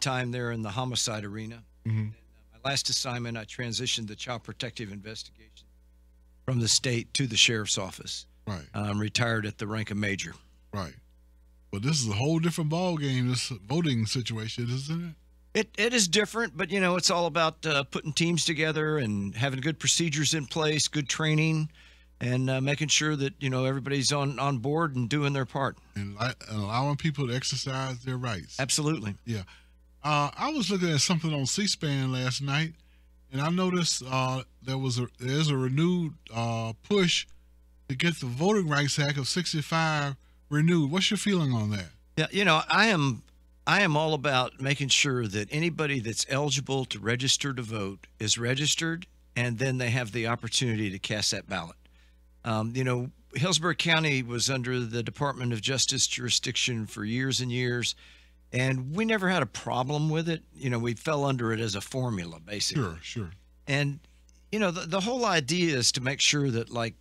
time there in the homicide arena. Mm-hmm. My last assignment, I transitioned the child protective investigation from the state to the sheriff's office. Right. I'm retired at the rank of major. Right. But this is a whole different ball game, this voting situation, isn't it? It is different, but, you know, it's all about putting teams together and having good procedures in place, good training, and making sure that, you know, everybody's on board and doing their part. And allowing people to exercise their rights. Absolutely. Yeah. I was looking at something on C-SPAN last night, and I noticed there's a renewed push to get the Voting Rights Act of '65 renewed. What's your feeling on that? Yeah, you know, I am all about making sure that anybody that's eligible to register to vote is registered, and then they have the opportunity to cast that ballot. You know, Hillsborough County was under the Department of Justice jurisdiction for years and years, and we never had a problem with it. You know, we fell under it as a formula, basically. Sure. And, you know, the whole idea is to make sure that, like,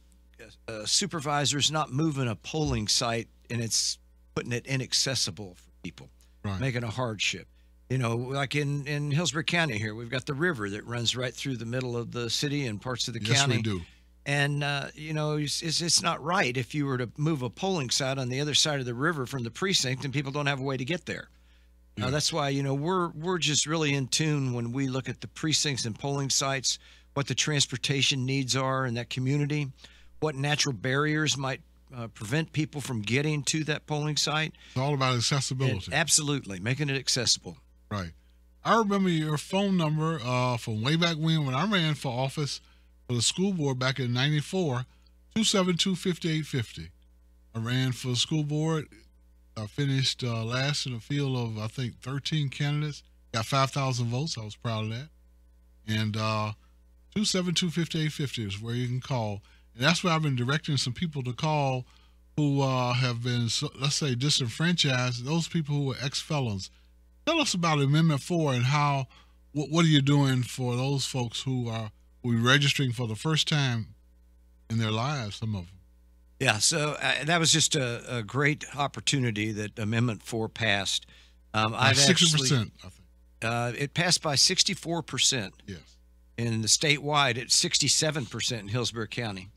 a supervisor's not moving a polling site and it's putting it inaccessible for people, right. Making a hardship. You know, like in Hillsborough County here, we've got the river that runs right through the middle of the city and parts of the county. Yes, we do. And, you know, it's not right if you were to move a polling site on the other side of the river from the precinct and people don't have a way to get there. Yeah. That's why, you know, we're just really in tune when we look at the precincts and polling sites, what the transportation needs are in that community, what natural barriers might prevent people from getting to that polling site. It's all about accessibility. Absolutely, making it accessible. Right. I remember your phone number from way back when I ran for office for the school board back in '94, 272-5850. I ran for the school board. I finished last in a field of, I think, 13 candidates. Got 5,000 votes. I was proud of that. And 272-5850 is where you can call. And that's where I've been directing some people to call who have been, let's say, disenfranchised, those people who were ex-felons. Tell us about Amendment 4 and how, what are you doing for those folks who are registering for the first time in their lives, some of them? Yeah, so that was just a great opportunity that Amendment 4 passed. By 60%, I think. It passed by 64%. Yes. In the statewide, it's 67% in Hillsborough County.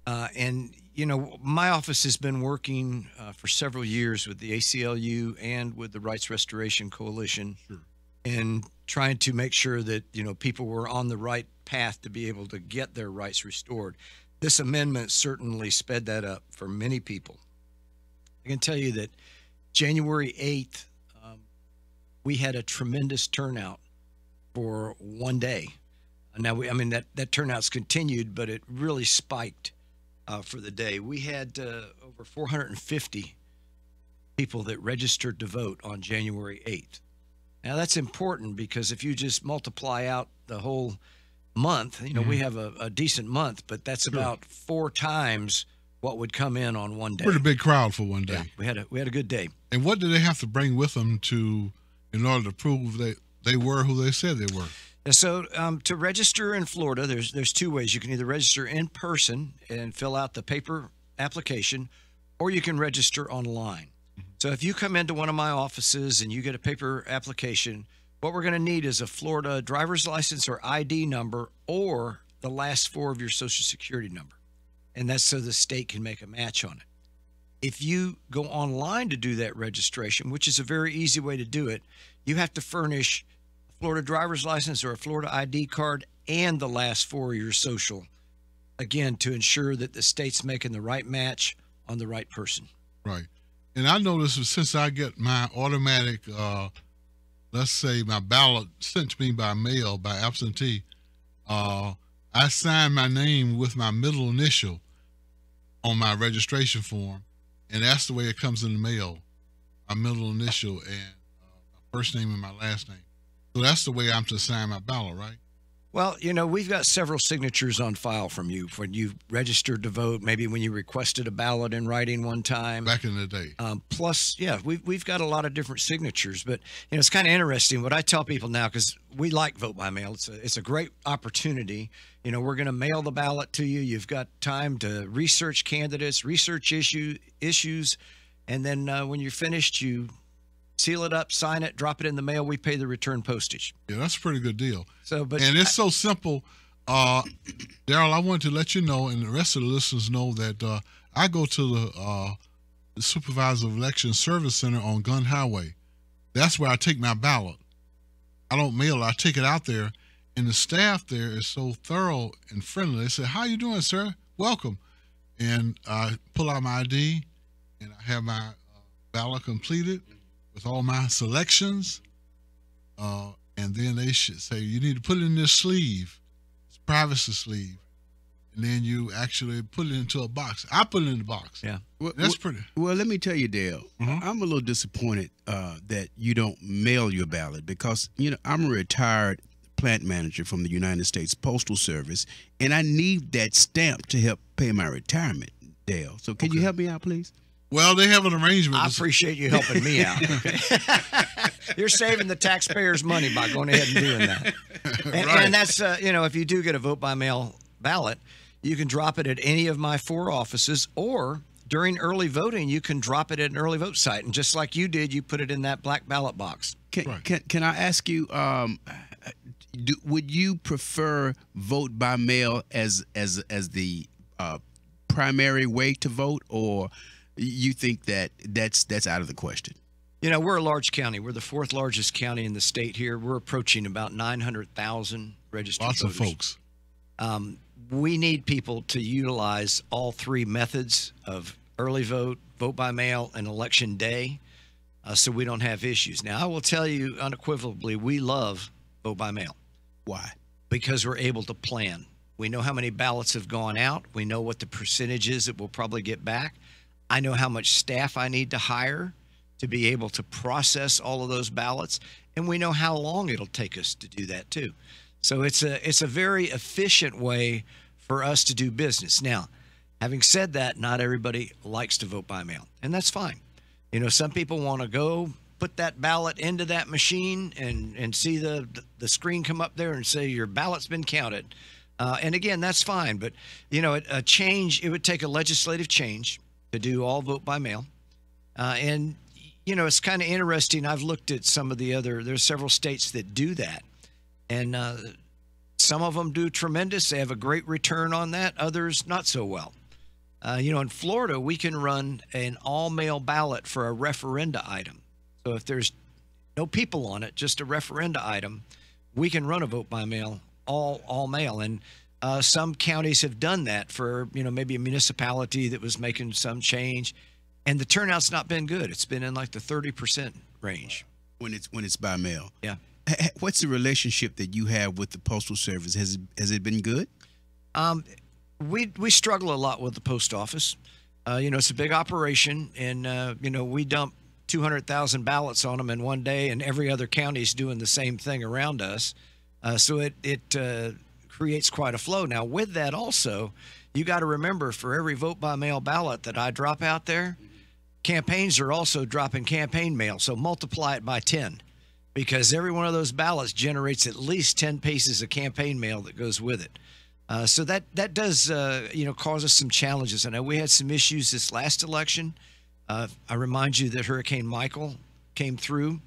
And, you know, my office has been working for several years with the ACLU and with the Rights Restoration Coalition. Sure. And trying to make sure that, you know, people were on the right path to be able to get their rights restored. This amendment certainly sped that up for many people. I can tell you that January 8th, we had a tremendous turnout for one day. Now, that turnout's continued, but it really spiked for the day. We had over 450 people that registered to vote on January 8th. Now, that's important because if you just multiply out the whole month, you know, we have a decent month, but that's about 4 times what would come in on one day. Pretty big crowd for one day. Yeah, we had a good day. And what did they have to bring with them in order to prove they were who they said they were? So to register in Florida, there's 2 ways. You can either register in person and fill out the paper application, or you can register online. So if you come into one of my offices and you get a paper application, what we're going to need is a Florida driver's license or ID number or the last 4 of your Social Security number. And that's so the state can make a match on it. If you go online to do that registration, which is a very easy way to do it, you have to furnish a Florida driver's license or a Florida ID card and the last 4 of your social, again, to ensure that the state's making the right match on the right person. Right. And I noticed since I get my automatic, let's say my ballot sent to me by mail, by absentee, I sign my name with my middle initial on my registration form. And that's the way it comes in the mail, my middle initial and my first name and my last name. So that's the way I'm to sign my ballot, right? Well, you know, we've got several signatures on file from you when you registered to vote, maybe when you requested a ballot in writing one time. Back in the day. Plus, yeah, we've got a lot of different signatures. But, you know, it's kind of interesting what I tell people now, because we like vote by mail. It's a great opportunity. You know, we're going to mail the ballot to you. You've got time to research candidates, research issues. And then when you're finished, you seal it up, sign it, drop it in the mail. We pay the return postage. Yeah, that's a pretty good deal. So, but and it's so simple. Daryl, I wanted to let you know, and the rest of the listeners know that I go to the Supervisor of Election Service Center on Gun Highway. That's where I take my ballot. I don't mail it. I take it out there, and the staff there is so thorough and friendly. They say, "How you doing, sir? Welcome." And I pull out my ID, and I have my ballot completed with all my selections. And then they should say, "You need to put it in this sleeve. It's privacy sleeve." And then you actually put it into a box. I put it in the box. Yeah. That's pretty. Well, let me tell you, Dayle, I'm a little disappointed that you don't mail your ballot because, I'm a retired plant manager from the United States Postal Service, and I need that stamp to help pay my retirement, Dayle. So can you help me out, please? Well, they have an arrangement. I appreciate you helping me out. Okay? You're saving the taxpayers' money by going ahead and doing that. And that's, if you do get a vote-by-mail ballot, you can drop it at any of my 4 offices, or during early voting, you can drop it at an early vote site. And just like you did, you put it in that black ballot box. Can I ask you, would you prefer vote by mail as the primary way to vote, or you think that's out of the question? We're a large county. We're the 4th largest county in the state here. We're approaching about 900,000 registered voters. Lots of folks. We need people to utilize all 3 methods of early vote, vote by mail, and election day, so we don't have issues. Now, I will tell you unequivocally, we love vote by mail. Why? Because we're able to plan. We know how many ballots have gone out. We know what the percentage is that we'll probably get back. I know how much staff I need to hire to be able to process all of those ballots, and we know how long it'll take us to do that too. So it's a very efficient way for us to do business. Now, having said that, not everybody likes to vote by mail, and that's fine. Some people want to go put that ballot into that machine and see the screen come up there and say your ballot's been counted. And again, that's fine. But, a change, it would take a legislative change to do all vote by mail. And, it's kind of interesting. I've looked at some of there's several states that do that. And some of them do tremendous. They have a great return on that. Others, not so well. In Florida, we can run an all-mail ballot for a referenda item. So if there's no people on it, just a referenda item, we can run a vote by mail, all mail. And some counties have done that for, maybe a municipality that was making some change. And the turnout's not been good. It's been in like the 30% range. When it's by mail. Yeah. What's the relationship that you have with the Postal Service? Has it been good? We struggle a lot with the post office. It's a big operation, and we dump 200,000 ballots on them in one day, and every other county is doing the same thing around us. So it creates quite a flow. Now, with that also, you got to remember, for every vote by mail ballot that I drop out there, campaigns are also dropping campaign mail. So multiply it by 10. Because every one of those ballots generates at least 10 pieces of campaign mail that goes with it. So that does, cause us some challenges. I know we had some issues this last election. I remind you that Hurricane Michael came through.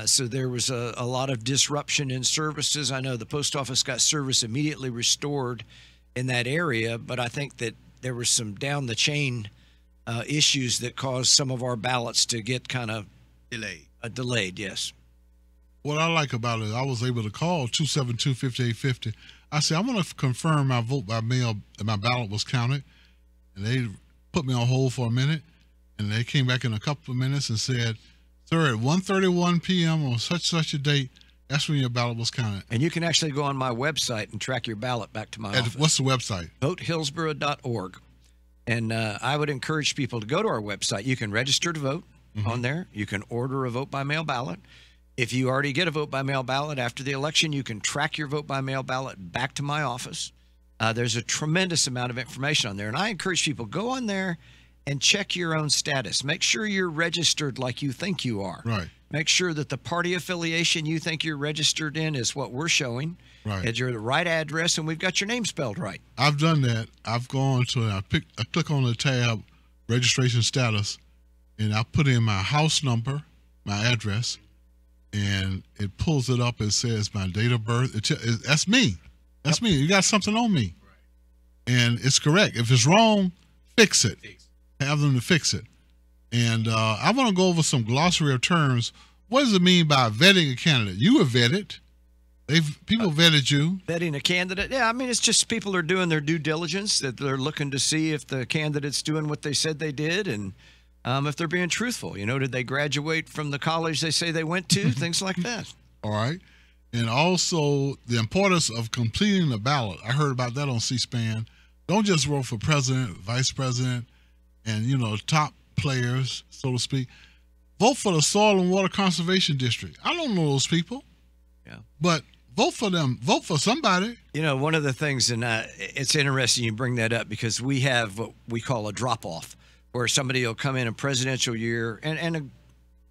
So there was a lot of disruption in services. I know the post office got service immediately restored in that area, but I think that there were some down the chain issues that caused some of our ballots to get kind of delayed, yes. What I like about it, I was able to call 272-5850. I said, I want to confirm my vote by mail and my ballot was counted. And they put me on hold for a minute. And they came back in a couple of minutes and said, sir, at 1:31 p.m. on such a date, that's when your ballot was counted. And you can actually go on my website and track your ballot back to my office. What's the website? VoteHillsboro.org. And I would encourage people to go to our website. You can register to vote on there. You can order a vote by mail ballot. If you already get a vote by mail ballot after the election, you can track your vote by mail ballot back to my office. There's a tremendous amount of information on there. And I encourage people, go on there and check your own status. Make sure you're registered like you think you are. Right. Make sure that the party affiliation you think you're registered in is what we're showing. Right. That you're the right address and we've got your name spelled right. I've done that. I've gone to I click on the tab registration status, and I put in my house number, my address, and it pulls it up and says my date of birth. That's me. That's me. You got something on me. And it's correct. If it's wrong, fix it. Have them to fix it. And I want to go over some glossary of terms. What does it mean by vetting a candidate? You were vetted. People vetted you. Vetting a candidate? Yeah, I mean, it's just people are doing their due diligence, that they're looking to see if the candidate's doing what they said they did, and if they're being truthful. You know, did they graduate from the college they say they went to? Things like that. All right. And also the importance of completing the ballot. I heard about that on C-SPAN. Don't just vote for president, vice president, and, you know, top players, so to speak. Vote for the Soil and Water Conservation District. I don't know those people. Yeah. But vote for them. Vote for somebody. You know, one of the things, and it's interesting you bring that up, because we have what we call a drop-off, where somebody will come in a presidential year and a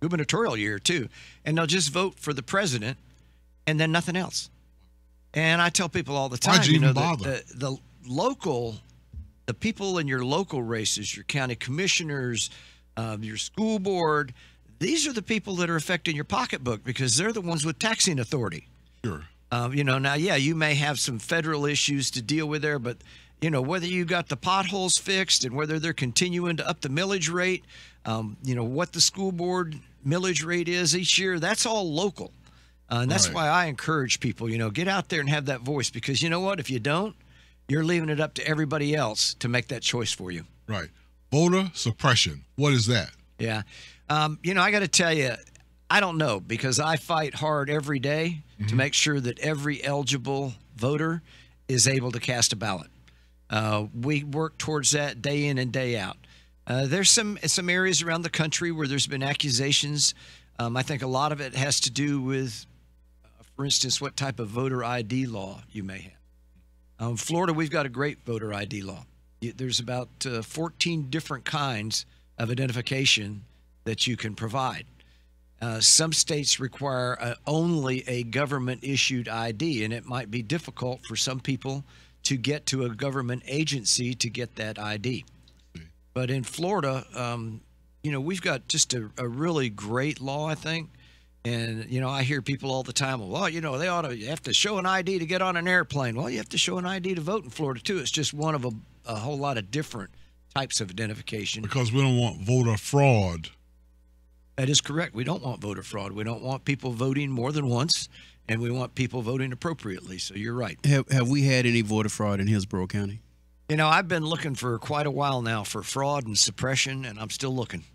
gubernatorial year too, and they'll just vote for the president and then nothing else. And I tell people all the time, why'd you even bother? The people in your local races, your county commissioners, your school board, these are the people that are affecting your pocketbook, because they're the ones with taxing authority. Sure. You know, now, yeah, you may have some federal issues to deal with there, but, you know, whether you got the potholes fixed and whether they're continuing to up the millage rate, you know, what the school board millage rate is each year, that's all local. And that's why I encourage people, you know, get out there and have that voice, because you know what? If you don't, you're leaving it up to everybody else to make that choice for you. Right. Voter suppression. What is that? Yeah. You know, I got to tell you, I don't know, because I fight hard every day to make sure that every eligible voter is able to cast a ballot. We work towards that day in and day out. There's some areas around the country where there's been accusations. I think a lot of it has to do with, for instance, what type of voter ID law you may have. Florida, we've got a great voter ID law. There's about 14 different kinds of identification that you can provide. Some states require only a government-issued ID, and it might be difficult for some people to get to a government agency to get that ID. But in Florida, you know, we've got just a really great law, I think. And, you know, I hear people all the time, well, you know, you have to show an ID to get on an airplane. Well, you have to show an ID to vote in Florida, too. It's just one of a whole lot of different types of identification. Because we don't want voter fraud. That is correct. We don't want voter fraud. We don't want people voting more than once, and we want people voting appropriately. So you're right. Have we had any voter fraud in Hillsborough County? You know, I've been looking for quite a while now for fraud and suppression, and I'm still looking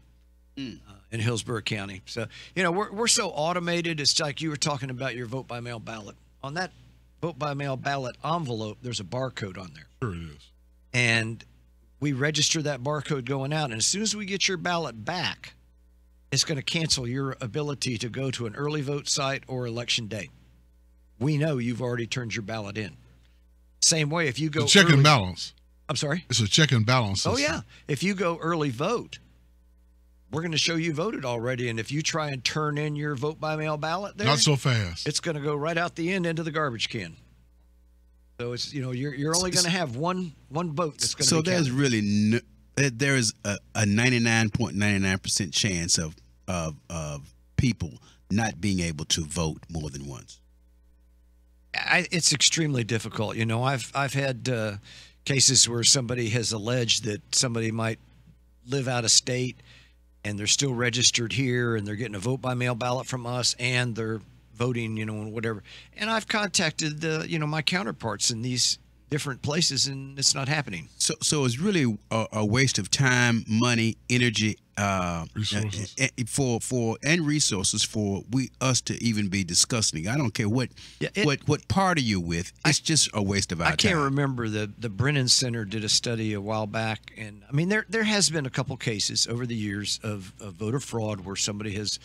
in Hillsborough County. So, you know, we're so automated. It's like you were talking about your vote-by-mail ballot. On that vote-by-mail ballot envelope, there's a barcode on there. Sure it is. And we register that barcode going out, and as soon as we get your ballot back, it's going to cancel your ability to go to an early vote site or election day. We know you've already turned your ballot in. Same way, if you go check and balance. I'm sorry? It's a check and balance system. Oh, yeah. If you go early vote, we're going to show you voted already. And if you try and turn in your vote-by-mail ballot there, not so fast. It's going to go right out the end into the garbage can. So it's, you know, you're only going to have one vote that's going to be counted. There's really there is a 99.99% chance of people not being able to vote more than once. It's extremely difficult. You know, I've had cases where somebody has alleged that somebody might live out of state and they're still registered here and they're getting a vote-by-mail ballot from us and they're voting, you know, whatever. And I've contacted you know, my counterparts in these different places, and it's not happening. So it's really a waste of time, money, energy, resources and resources for us to even be discussing. I don't care what party you're with. It's just a waste of our time. I can't remember, the Brennan Center did a study a while back, and I mean there has been a couple cases over the years of voter fraud where somebody has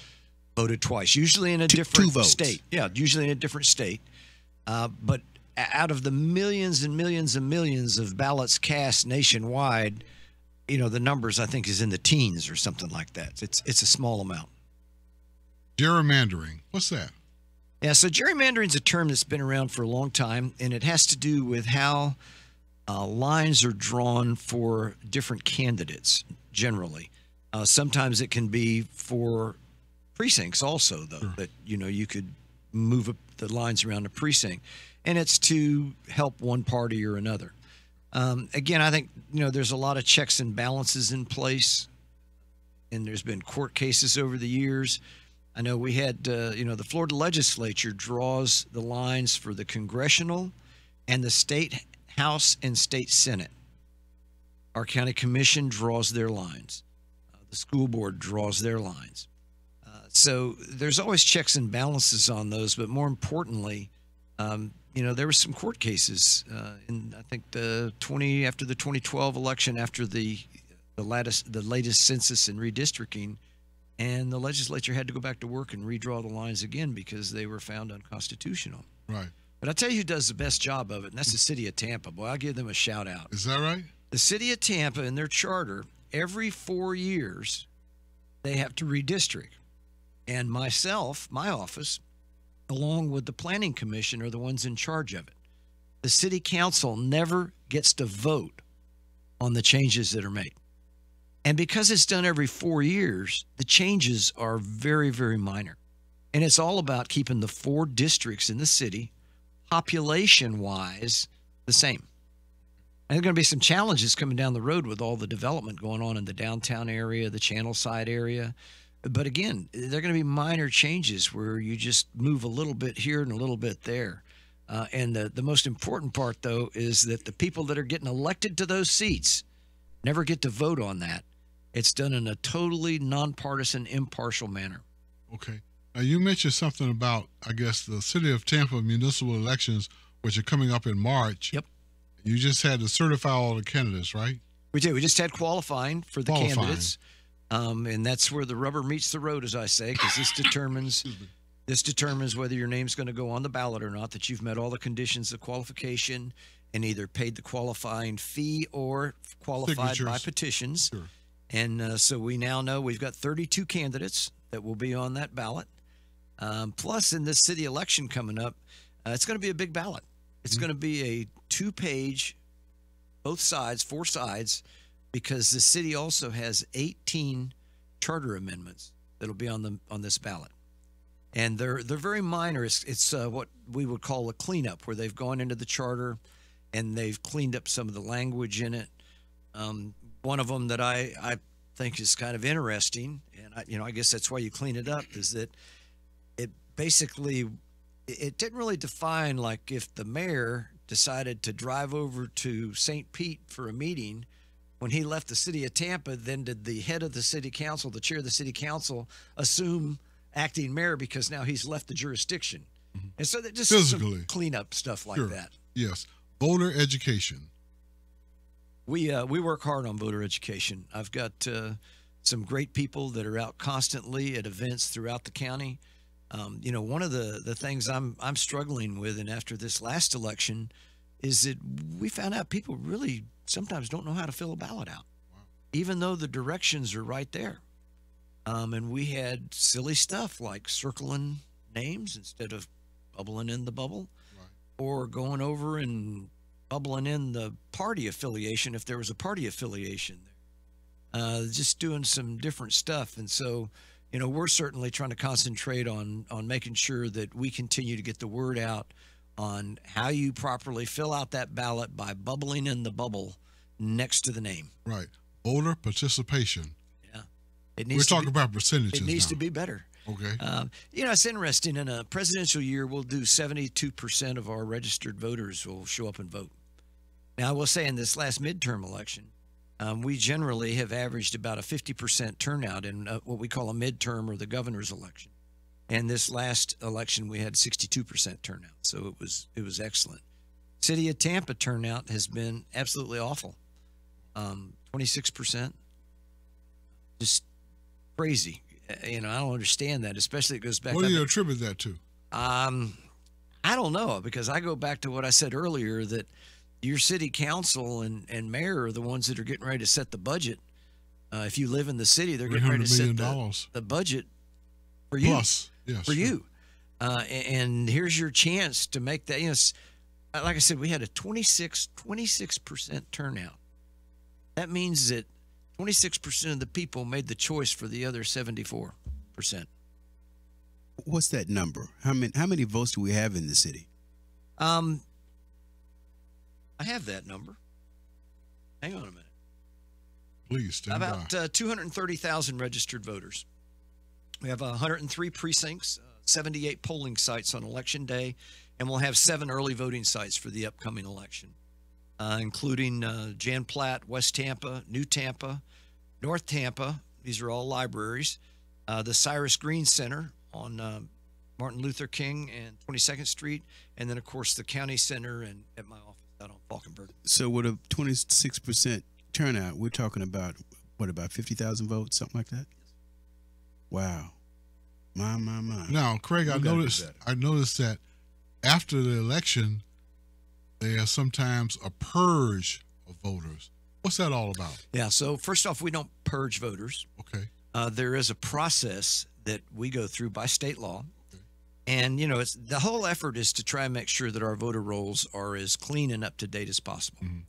voted twice, usually in a different state. Yeah, usually in a different state, but out of the millions and millions and millions of ballots cast nationwide, you know, the numbers I think is in the teens or something like that. It's a small amount. Gerrymandering, what's that? Yeah, so gerrymandering is a term that's been around for a long time, and it has to do with how lines are drawn for different candidates generally. Sometimes it can be for precincts also, though, that, you could move up the lines around a precinct. And it's to help one party or another. Again, I think, there's a lot of checks and balances in place. And there's been court cases over the years. I know we had, the Florida legislature draws the lines for the congressional and the state House and state Senate. Our county commission draws their lines. The school board draws their lines. So there's always checks and balances on those. But more importantly, there were some court cases in, I think, after the 2012 election, after the latest census and redistricting, and the legislature had to go back to work and redraw the lines again because they were found unconstitutional. Right. But I'll tell you who does the best job of it, and that's the city of Tampa. Boy, I'll give them a shout out. Is that right? The city of Tampa, in their charter, every 4 years, they have to redistrict. And my office, along with the planning commission, are the ones in charge of it. The city council never gets to vote on the changes that are made. And because it's done every 4 years, the changes are very, very minor. And it's all about keeping the 4 districts in the city, population-wise, the same. And there are going to be some challenges coming down the road with all the development going on in the downtown area, the Channel Side area. But again, they're going to be minor changes where you just move a little bit here and a little bit there. And the most important part, though, is that the people that are getting elected to those seats never get to vote on that. It's done in a totally nonpartisan, impartial manner. Okay. Now, you mentioned something about, I guess, the city of Tampa municipal elections, which are coming up in March. Yep. You just had to certify all the candidates, right? We did. We just had qualifying for the candidates. And that's where the rubber meets the road, as I say, because this determines whether your name's going to go on the ballot or not, that you've met all the conditions of qualification and either paid the qualifying fee or qualified by petitions. Sure. And so we now know we've got 32 candidates that will be on that ballot. Plus, in this city election coming up, it's going to be a big ballot. It's going to be a 2-page, both sides, 4 sides, because the city also has 18 charter amendments that'll be on this ballot. And they're very minor. It's what we would call a cleanup, where they've gone into the charter and they've cleaned up some of the language in it. One of them that I think is kind of interesting, and I guess that's why you clean it up, is that it basically didn't really define, like, if the mayor decided to drive over to St. Pete for a meeting. When he left the city of Tampa, then did the head of the city council, the chair of the city council, assume acting mayor because now he's left the jurisdiction? And so that just some cleanup stuff like that. Yes. Voter education. We work hard on voter education. I've got some great people that are out constantly at events throughout the county. One of the things I'm struggling with, and after this last election, is that we found out people really sometimes don't know how to fill a ballot out, even though the directions are right there. And we had silly stuff like circling names instead of bubbling in the bubble, or going over and bubbling in the party affiliation if there was a party affiliation there. Just doing some different stuff. And so, we're certainly trying to concentrate on making sure that we continue to get the word out on how you properly fill out that ballot by bubbling in the bubble next to the name. Right. Voter participation. Yeah. We're talking about percentages. It needs now to be better. Okay. It's interesting. In a presidential year, we'll do 72% of our registered voters will show up and vote. Now, I will say in this last midterm election, we generally have averaged about a 50% turnout in what we call a midterm or the governor's election. And this last election, we had 62% turnout. So it was excellent. City of Tampa turnout has been absolutely awful. 26%. Just crazy. I don't understand that, especially it goes back. What do you attribute that to? I don't know, because I go back to what I said earlier, that your city council and mayor are the ones that are getting ready to set the budget. If you live in the city, they're getting ready to set the budget for you. Plus, yes, for you. And here's your chance to make that. Like I said, we had a 26% turnout. That means that 26% of the people made the choice for the other 74%. What's that number? How many votes do we have in the city? I have that number. Hang on a minute. Please stand About by. 230,000 registered voters. We have 103 precincts, 78 polling sites on election day, and we'll have 7 early voting sites for the upcoming election, including Jan Platte, West Tampa, New Tampa, North Tampa. These are all libraries. The Cyrus Green Center on Martin Luther King and 22nd Street, and then, of course, the County Center and at my office out on Falkenberg. So with a 26% turnout, we're talking about, what, about 50,000 votes, something like that? Wow. My. Now, Craig, I We gotta do noticed that after the election, there's sometimes a purge of voters. What's that all about? Yeah, so first off, we don't purge voters. Okay. There is a process that we go through by state law. And, it's the whole effort is to try and make sure that our voter rolls are as clean and up to date as possible. Mm-hmm.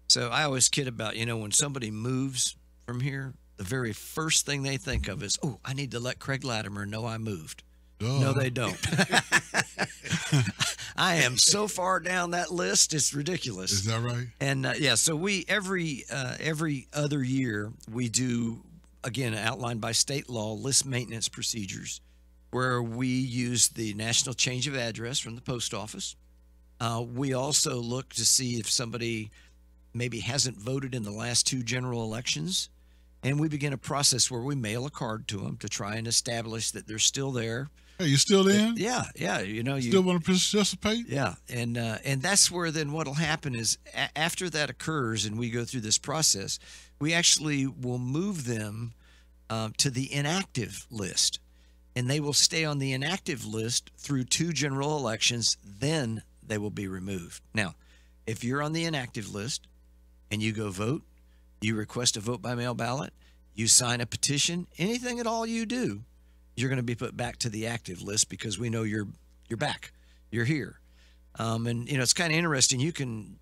So I always kid about, when somebody moves from here, the very first thing they think of is, oh, I need to let Craig Lattimer know I moved. Duh. No, they don't. I am so far down that list, it's ridiculous. Is that right? And so we every other year we do, again, outlined by state law, list maintenance procedures, where we use the national change of address from the post office. We also look to see if somebody maybe hasn't voted in the last 2 general elections, and we begin a process where we mail a card to them to try and establish that they're still there. Hey, you still in? Yeah. You Still want to participate? Yeah, and that's where then what'll happen is after that occurs and we go through this process, we actually will move them to the inactive list, and they will stay on the inactive list through 2 general elections. Then they will be removed. Now, if you're on the inactive list and you go vote, you request a vote by mail ballot, you sign a petition, anything at all you do, you're going to be put back to the active list because we know you're back, you're here. And it's kind of interesting. You can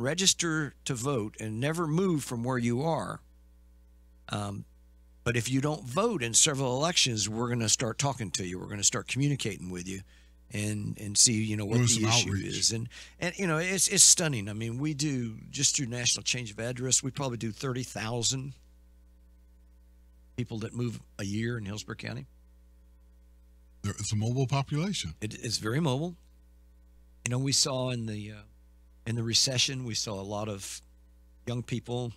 register to vote and never move from where you are. But if you don't vote in several elections, we're going to start talking to you. We're going to start communicating with you, and see what Doing the some issue outreach. is. And it's stunning. I mean, we do just through national change of address, we probably do 30,000 people that move a year in Hillsborough County. It's a mobile population. It's very mobile. We saw in the recession, we saw a lot of young people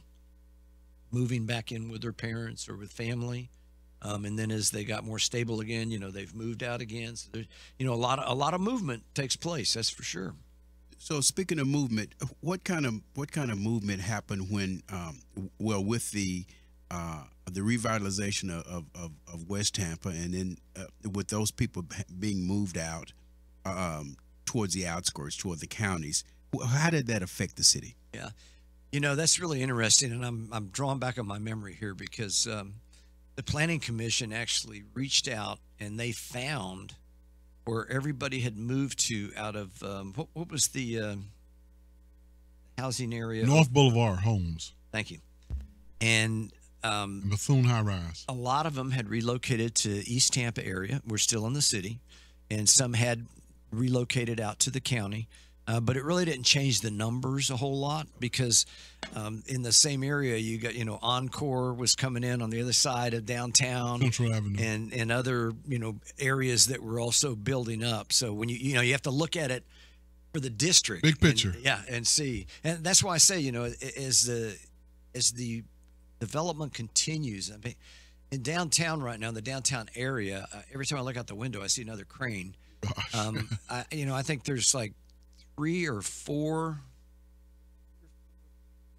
moving back in with their parents or with family, and then as they got more stable again, they've moved out again. So there's, a lot of movement takes place. That's for sure. So speaking of movement, what kind of movement happened when, with the revitalization of West Tampa, and then with those people being moved out towards the outskirts, toward the counties, how did that affect the city? Yeah, that's really interesting, and I'm drawing back on my memory here because the Planning Commission actually reached out and they found where everybody had moved to out of what was the housing area? North Boulevard homes. Thank you. And Bethune High Rise. a lot of them had relocated to East Tampa area. We're still in the city, and some had relocated out to the county. But it really didn't change the numbers a whole lot because in the same area, you got, Encore was coming in on the other side of downtown, Central Avenue. and other, areas that were also building up. So when you have to look at it for the district. Big picture. And see. And that's why I say, as the development continues, I mean, in downtown right now, the downtown area, every time I look out the window, I see another crane. Gosh. I think there's like 3 or 4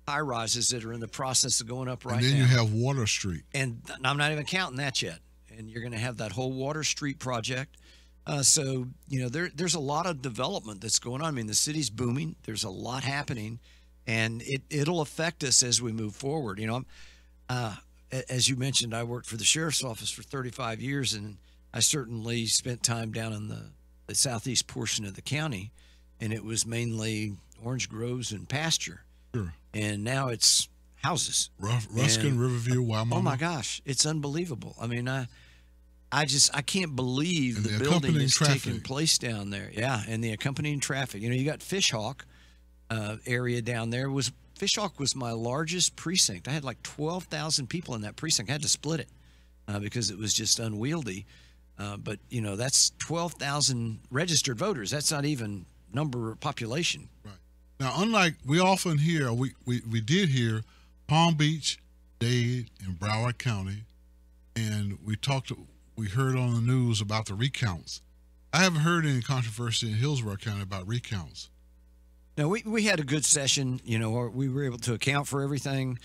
high rises that are in the process of going up right and then now. you have Water Street. And I'm not even counting that yet. And you're going to have that whole Water Street project. So, there's a lot of development that's going on. I mean, the city's booming. There's a lot happening, and it'll affect us as we move forward. As you mentioned, I worked for the sheriff's office for 35 years, and I certainly spent time down in the southeast portion of the county, and it was mainly orange groves and pasture. Sure. And now it's houses. Ruskin, And- Riverview, Wimauma. Oh my gosh, it's unbelievable. I mean, I can't believe And the the building accompanying is traffic. taking place down there. Yeah, and the accompanying traffic. You know, you got Fishhawk area down there. Fishhawk was my largest precinct. I had like 12,000 people in that precinct. I had to split it because it was just unwieldy. But you know, that's 12,000 registered voters. That's not even number of population. Right. Now, unlike we often hear, we did hear Palm Beach, Dade, and Broward County, and we heard on the news about the recounts. I haven't heard any controversy in Hillsborough County about recounts. No, we had a good session. You know, we were able to account for everything.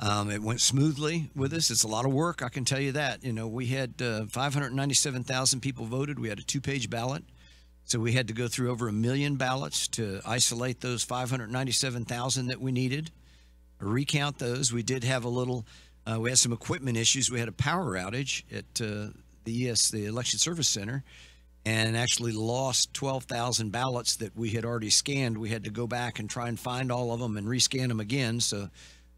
It went smoothly with us. It's a lot of work, I can tell you that. You know, we had 597,000 people voted. We had a 2-page ballot. So we had to go through over 1 million ballots to isolate those 597,000 that we needed, recount those. We did have we had some equipment issues. We had a power outage at the Election Service Center, and actually lost 12,000 ballots that we had already scanned. We had to go back and try and find all of them and rescan them again. So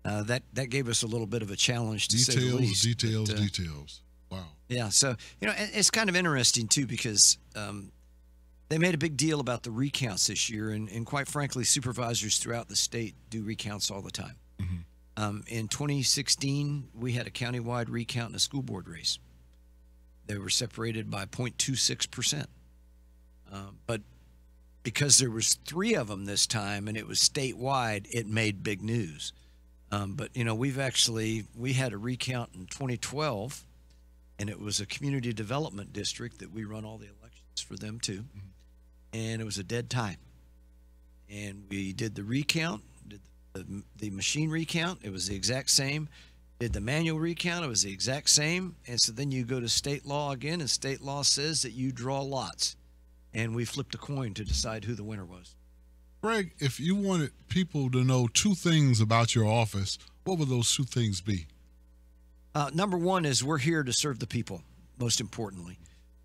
that gave us a little bit of a challenge, to say the least. Details. Wow. Yeah. So, you know, it's kind of interesting too, because they made a big deal about the recounts this year, and quite frankly, supervisors throughout the state do recounts all the time. Mm-hmm. In 2016, we had a countywide recount in a school board race. They were separated by 0.26%. But because there was 3 of them this time and it was statewide, it made big news. But, you know, we had a recount in 2012, and it was a community development district that we run all the elections for them too. Mm-hmm. And it was a dead tie. And we did the recount, did the machine recount. It was the exact same. Did the manual recount, it was the exact same. And so then you go to state law again, and state law says that you draw lots. And we flipped a coin to decide who the winner was. Greg, if you wanted people to know 2 things about your office, what would those 2 things be? Number one is we're here to serve the people, most importantly.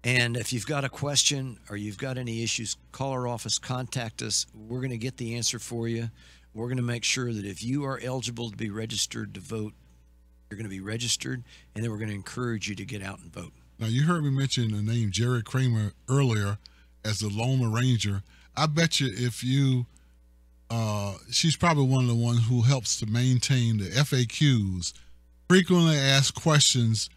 And if you've got a question or you've got any issues, call our office, contact us. We're going to get the answer for you. We're going to make sure that if you are eligible to be registered to vote, you're going to be registered, and then we're going to encourage you to get out and vote. Now, you heard me mention the name Jerry Kramer earlier as the Lone Ranger. I bet you if you, she's probably one of the ones who helps to maintain the FAQs, frequently asked questions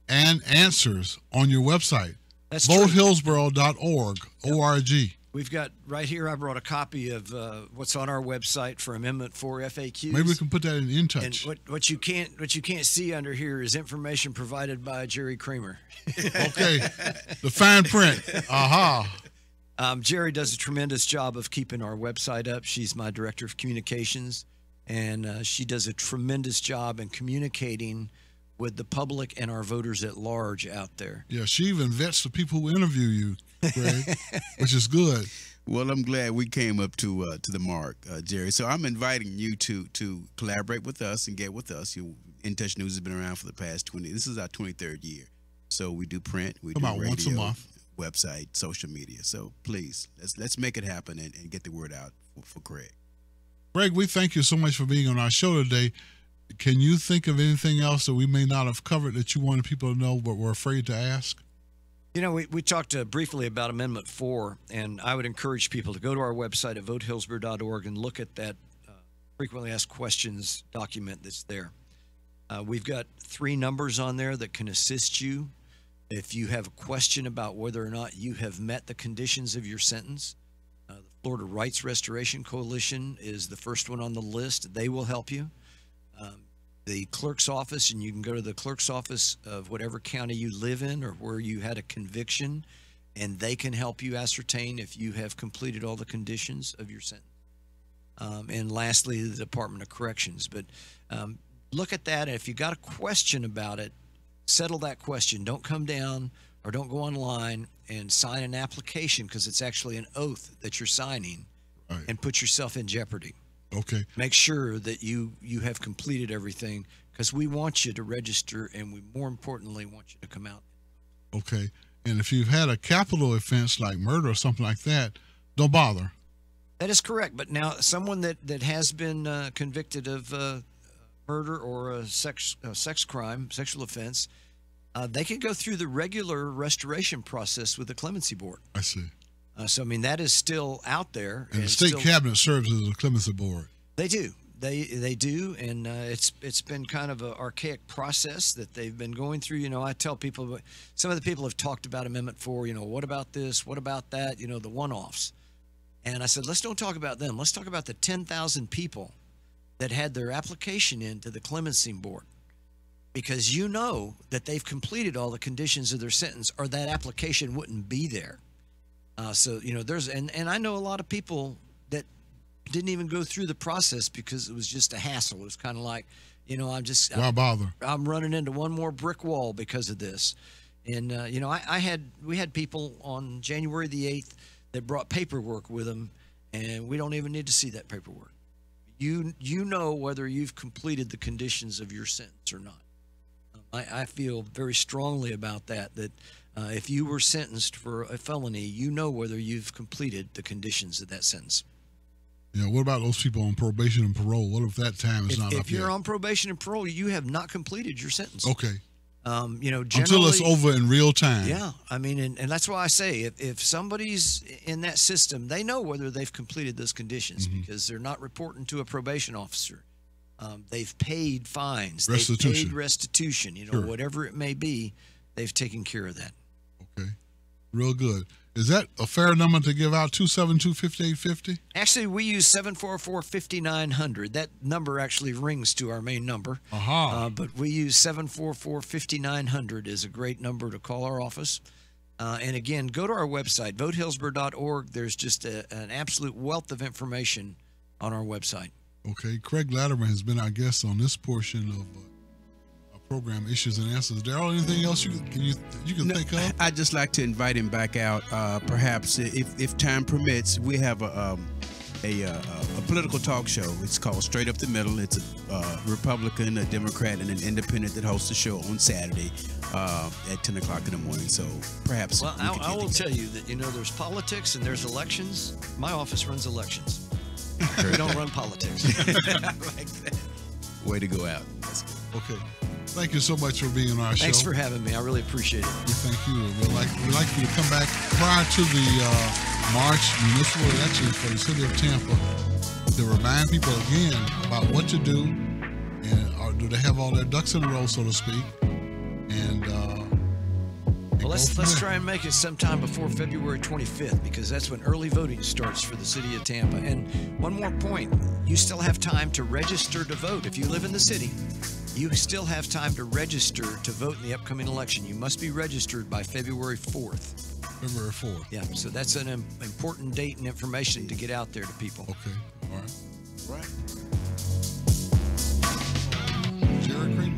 and answers on your website. That's VoteHillsboro.org, Yep. O-R-G. We've got right here, I brought a copy of what's on our website for Amendment 4 FAQs. Maybe we can put that in InTouch. And what you can't see under here is information provided by Jerry Kramer. Okay, the fine print. Aha. Jerry does a tremendous job of keeping our website up. She's my director of communications, and she does a tremendous job in communicating with the public and our voters at large out there. Yeah, she even vets the people who interview you, Greg, which is good. Well, I'm glad we came up to the mark, Jerry. So I'm inviting you to collaborate with us and get with us. In Touch News has been around for the past 20. This is our 23rd year. So we do print, we do About radio, once a month. website, social media. So please, let's make it happen and get the word out for Greg. Greg, we thank you so much for being on our show today. Can you think of anything else that we may not have covered that you wanted people to know but were afraid to ask? You know, we talked briefly about Amendment 4, and I would encourage people to go to our website at votehillsboro.org and look at that frequently asked questions document that's there. We've got 3 numbers on there that can assist you if you have a question about whether or not you have met the conditions of your sentence. The Florida Rights Restoration Coalition is the first one on the list. They will help you. The clerk's office, and you can go to the clerk's office of whatever county you live in or where you had a conviction, and they can help you ascertain if you have completed all the conditions of your sentence. And lastly, the Department of Corrections. But look at that, and if you got a question about it, settle that question. Don't come down or don't go online and sign an application, because it's actually an oath that you're signing, Right. and put yourself in jeopardy. Okay. Make sure that you have completed everything, because we want you to register, and we more importantly want you to come out. Okay. And if you've had a capital offense like murder or something like that, don't bother. That is correct. But now someone that has been convicted of murder or a sex crime, sexual offense, they can go through the regular restoration process with the clemency board. I see. So I mean that is still out there. And the state cabinet serves as a clemency board. They do. They do, and it's been kind of an archaic process that they've been going through. You know, I tell people, some of the people have talked about Amendment 4. You know, what about this? What about that? You know, the one-offs. And I said, let's don't talk about them. Let's talk about the 10,000 people that had their application into the clemency board, because you know that they've completed all the conditions of their sentence, or that application wouldn't be there. So you know, and I know a lot of people that didn't even go through the process because it was just a hassle. It was kind of like, you know, why bother? I'm running into one more brick wall because of this. And you know, we had people on January the 8th that brought paperwork with them, and we don't even need to see that paperwork. You know whether you've completed the conditions of your sentence or not. I feel very strongly about that. If you were sentenced for a felony, you know whether you've completed the conditions of that sentence. Yeah, what about those people on probation and parole? What if that time is not up yet? If you're on probation and parole, you have not completed your sentence. Okay. You know, until it's over in real time. Yeah, I mean, and that's why I say if somebody's in that system, they know whether they've completed those conditions because they're not reporting to a probation officer. They've paid fines. Restitution. They've paid restitution. You know, whatever it may be, they've taken care of that. Okay, real good. Is that a fair number to give out, 272-5850? Actually, we use 744-5900. That number actually rings to our main number. But we use 744-5900 is a great number to call our office. And again, go to our website, votehillsborough.org. There's just an absolute wealth of information on our website. Okay. Craig Lattimer has been our guest on this portion of program, Issues and Answers. Daryl, anything else you can think of? I'd just like to invite him back out. Perhaps if time permits, we have a political talk show. It's called Straight Up the Middle. It's a Republican, a Democrat, and an independent that hosts the show on Saturday at 10 o'clock in the morning. So perhaps. Well, I will tell you that, you know, there's politics and there's elections. My office runs elections. We don't run politics. Like that. Way to go out. That's good. Okay. Thank you so much for being on our show. Thanks for having me. I really appreciate it. We thank you. We'd like you to come back prior to the March municipal election for the city of Tampa to remind people again about what to do, and do they have all their ducks in a row, so to speak. And well, let's try and make it sometime before February 25th, because that's when early voting starts for the city of Tampa. And one more point, you still have time to register to vote. If you live in the city, you still have time to register to vote in the upcoming election. You must be registered by February 4th. February 4th. Yeah, so that's an important date and information to get out there to people. Okay, all right. Right. Jerry Greene.